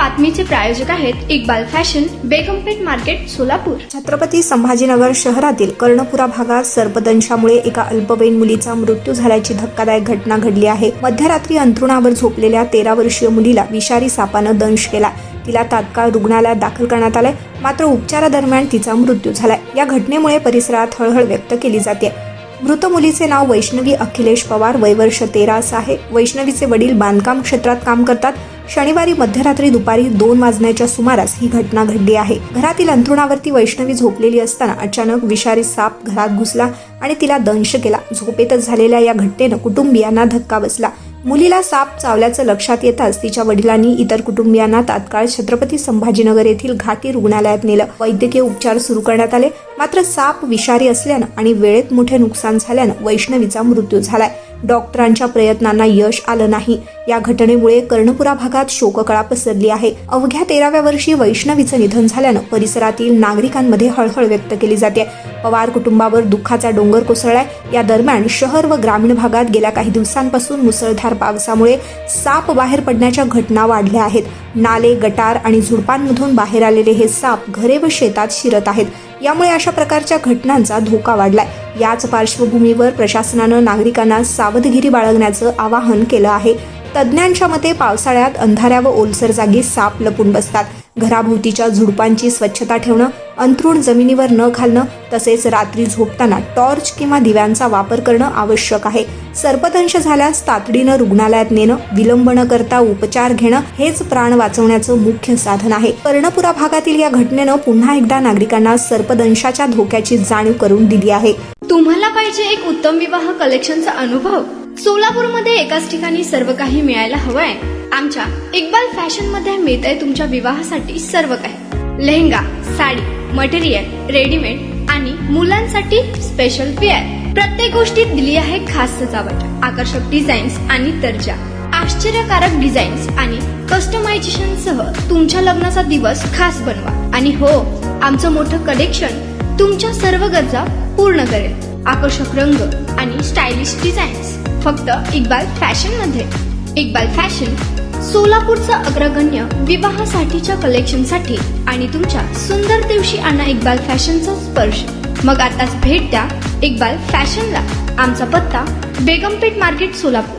बातमीचे प्रायोजक आहेत Iqbal fashion, बेगमपेठ market, Solapur. Chhatrapati Sambhajinagar शहरातील कर्णपुरा भागात सर्पदंशामुळे एका अल्पवयीन मुलीचा मृत्यू झाल्याची धक्कादायक घटना घडली आहे। मध्यरात्री अंथरुणावर झोपलेल्या 13 वर्षीय मुलीला विषारी सापानं दंश केला। तिला तात्काळ रुग्णालयात दाखल करण्यात आले, मात्र उपचारादरम्यान तिचा मृत्यू झालाय। या घटनेमुळे परिसरात हळहळ व्यक्त केली जाते। मृत मुलीचे नाव वैष्णवी अखिलेश पवार, वय वर्ष 13 आहे। वैष्णवीचे वडील बांधकाम क्षेत्रात काम करतात। शनिवारी मध्यरात्री दुपारी 2 वाजण्याच्या सुमारास ही घटना घडली आहे। घरातील अंथरुणावरती वैष्णवी झोपलेली असताना अचानक विषारी साप घरात घुसला आणि तिला दंश केला। झोपेतच झालेल्या या घटनेनं कुटुंबियांना धक्का बसला। मुलीला साप चावल्याचं लक्षात येताच तिच्या वडिलांनी इतर कुटुंबियांना तात्काळ छत्रपती संभाजीनगर येथील घाटी रुग्णालयात नेलं। वैद्यकीय उपचार सुरू करण्यात आले, मात्र साप विषारी असल्यानं आणि वेळेत मोठे नुकसान झाल्यानं वैष्णवीचा मृत्यू झालाय। डॉक्टरांच्या प्रयत्नांना यश आलं नाही। या घटनेमुळे कर्णपुरा भागात शोककळा पसरली आहे। अवघ्या 13व्या वर्षी वैष्णवीचं निधन झाल्यानं परिसरातील नागरिकांमध्ये हळहळ व्यक्त केली जाते। पवार कुटुंबावर दुःखाचा डोंगर कोसळलाय। या दरम्यान शहर व ग्रामीण भागात गेल्या काही दिवसांपासून मुसळधार पावसामुळे साप बाहेर पडण्याच्या घटना वाढल्या आहेत। नाले, गटार आणि झुडपांमधून बाहेर आलेले हे साप घरे व शेतात शिरत आहेत। यामुळे अशा प्रकारच्या घटनांचा धोका वाढलाय। याच पार्श्वभूमीवर प्रशासनानं नागरिकांना सावधगिरी बाळगण्याचं आवाहन केलं आहे। तज्ज्ञांच्या मते पावसाळ्यात अंधाऱ्या व ओलसर जागी साप लपून बसतात। घराभोवतीच्या झुडपांची स्वच्छता ठेवणं, अंथरूण जमिनीवर न घालणं, तसेच रात्री झोपताना टॉर्च किंवा दिव्यांचा वापर करणं आवश्यक आहे। सर्पदंश झाल्यास तातडीनं रुग्णालयात नेणं, विलंब न करता उपचार घेणं हेच प्राण वाचवण्याचं मुख्य साधन आहे। कर्णपुरा भागातील या घटनेनं पुन्हा एकदा नागरिकांना सर्पदंशाच्या धोक्याची जाणीव करून दिली आहे। तुम्हाला पाहिजे एक उत्तम विवाह कलेक्शनचा अनुभव? सोलापूरमध्ये एकाच ठिकाणी सर्व काही मिळायला हवंय। आमच्या इक्बाल फॅशन मध्ये मिळतंय तुमच्या विवाहासाठी सर्व काही। लेहंगा, साडी, मटेरियल, रेडीमेड आणि मुलांसाठी स्पेशल वेअर। प्रत्येक गोष्टीत दिली आहे खास सजावट, आकर्षक डिझाईन्स आणि दर्जा, आश्चर्यकारक डिझाईन्स आणि कस्टमायझेशन सह तुमच्या लग्नाचा दिवस खास बनवा। आणि हो, आमचं मोठं कलेक्शन तुमच्या सर्व गरजा पूर्ण करेल। आकर्षक रंग आणि स्टायलिश डिझाईन्स फक्त इक्बाल फॅशन मध्ये। इक्बाल फॅशन सोलापूरचा अग्रगण्य विवाहासाठीच्या कलेक्शनसाठी आणि तुमच्या सुंदर दिवशी आणा इक्बाल फॅशनचा स्पर्श। मग आताच भेट द्या इक्बाल फॅशनला। आमचा पत्ता बेगमपेठ मार्केट, सोलापूर।